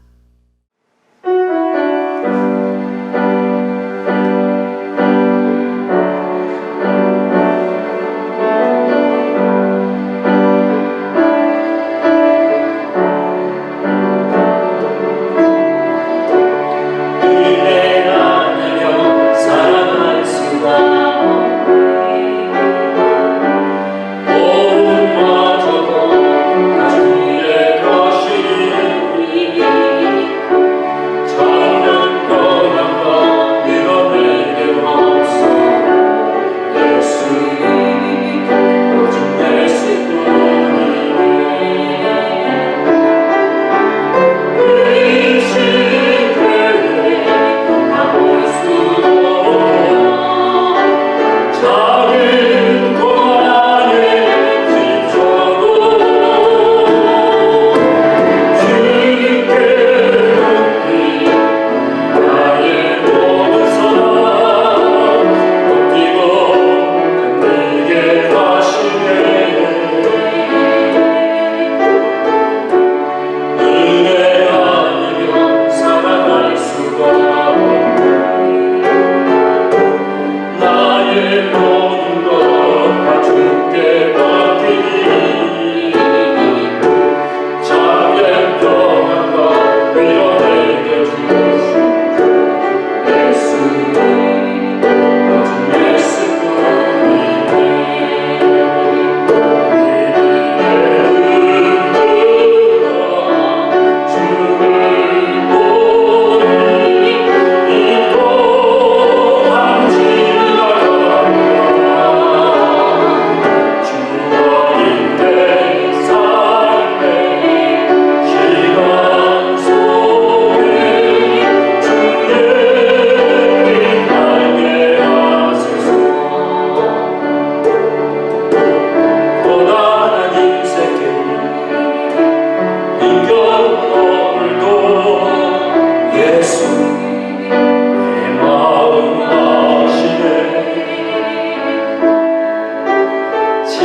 주의 것이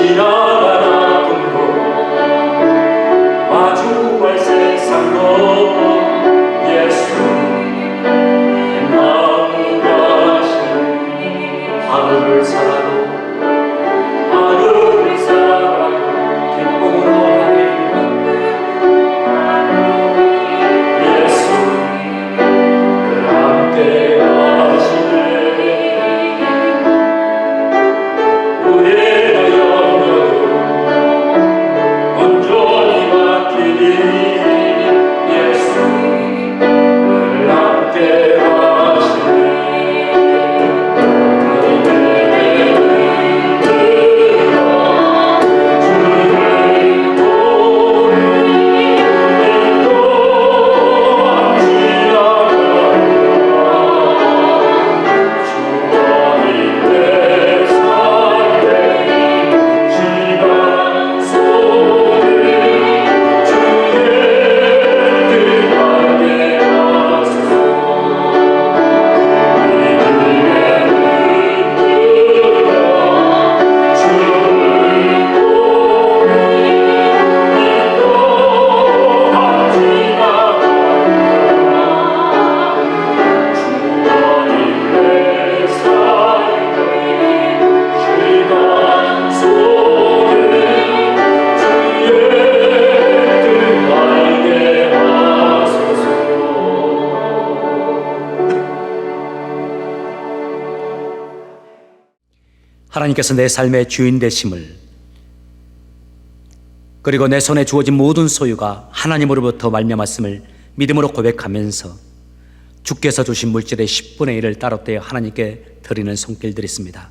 지나간 아픔도 마주할 세상도 예수 마음 가신 하루를 살아도 기쁨으로 가리라 예수 함께 하시네 우리의 영역을 온전히 맡기니 예수 함께 하시네 하나님께서 내 삶의 주인 되심을, 그리고 내 손에 주어진 모든 소유가 하나님으로부터 말미암았음을 믿음으로 고백하면서 주께서 주신 물질의 10분의 1을 따로 떼어 하나님께 드리는 손길들이 있습니다.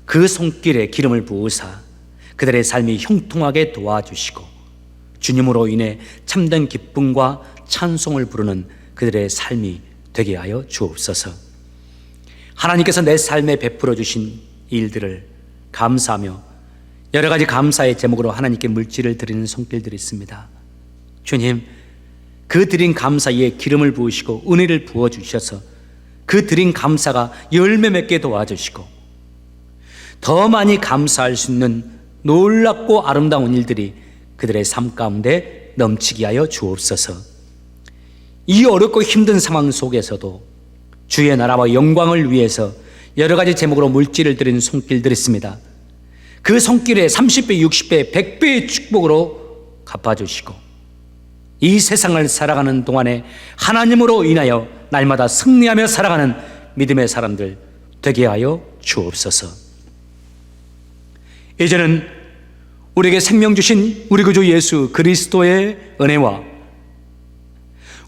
그 손길에 기름을 부으사 그들의 삶이 형통하게 도와주시고 주님으로 인해 참된 기쁨과 찬송을 부르는 그들의 삶이 되게 하여 주옵소서. 하나님께서 내 삶에 베풀어 주신 일들을 감사하며 여러 가지 감사의 제목으로 하나님께 물질을 드리는 손길들이 있습니다. 주님, 그 드린 감사 위에 기름을 부으시고 은혜를 부어주셔서 그 드린 감사가 열매 맺게 도와주시고 더 많이 감사할 수 있는 놀랍고 아름다운 일들이 그들의 삶 가운데 넘치게 하여 주옵소서. 이 어렵고 힘든 상황 속에서도 주의 나라와 영광을 위해서 여러 가지 제목으로 물질을 드리는 손길들이 있습니다. 그 손길에 30배, 60배, 100배의 축복으로 갚아주시고 이 세상을 살아가는 동안에 하나님으로 인하여 날마다 승리하며 살아가는 믿음의 사람들 되게 하여 주옵소서. 이제는 우리에게 생명 주신 우리 구주 예수 그리스도의 은혜와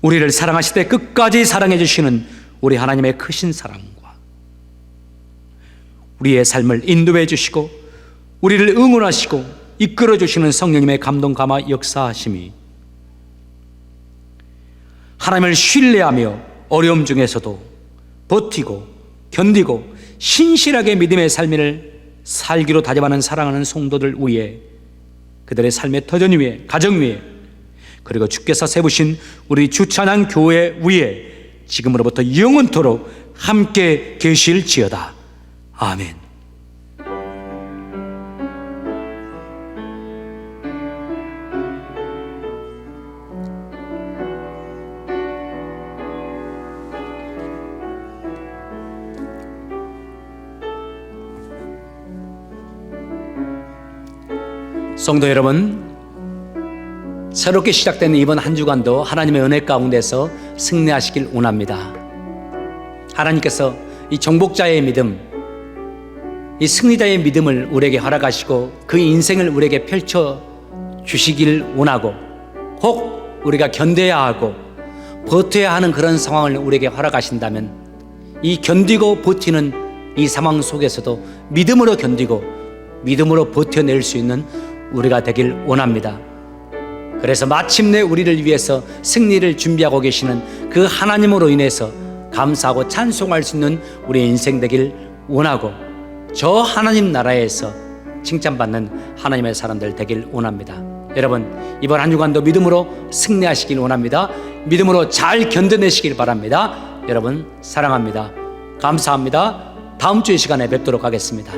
우리를 사랑하실 때 끝까지 사랑해 주시는 우리 하나님의 크신 사랑과 우리의 삶을 인도해 주시고 우리를 응원하시고 이끌어 주시는 성령님의 감동 감화 역사하심이 하나님을 신뢰하며 어려움 중에서도 버티고 견디고 신실하게 믿음의 삶을 살기로 다짐하는 사랑하는 성도들 위에, 그들의 삶의 터전 위에, 가정 위에, 그리고 주께서 세우신 우리 주찬양 교회 위에 지금으로부터 영원토록 함께 계실지어다. 아멘. 성도 여러분, 새롭게 시작된 이번 한 주간도 하나님의 은혜 가운데서 승리하시길 원합니다. 하나님께서 이 정복자의 믿음, 이 승리자의 믿음을 우리에게 허락하시고 그 인생을 우리에게 펼쳐 주시길 원하고, 혹 우리가 견뎌야 하고 버텨야 하는 그런 상황을 우리에게 허락하신다면 이 견디고 버티는 이 상황 속에서도 믿음으로 견디고 믿음으로 버텨낼 수 있는 우리가 되길 원합니다. 그래서 마침내 우리를 위해서 승리를 준비하고 계시는 그 하나님으로 인해서 감사하고 찬송할 수 있는 우리의 인생 되길 원하고, 저 하나님 나라에서 칭찬받는 하나님의 사람들 되길 원합니다. 여러분, 이번 한 주간도 믿음으로 승리하시길 원합니다. 믿음으로 잘 견뎌내시길 바랍니다. 여러분 사랑합니다. 감사합니다. 다음 주의 시간에 뵙도록 하겠습니다.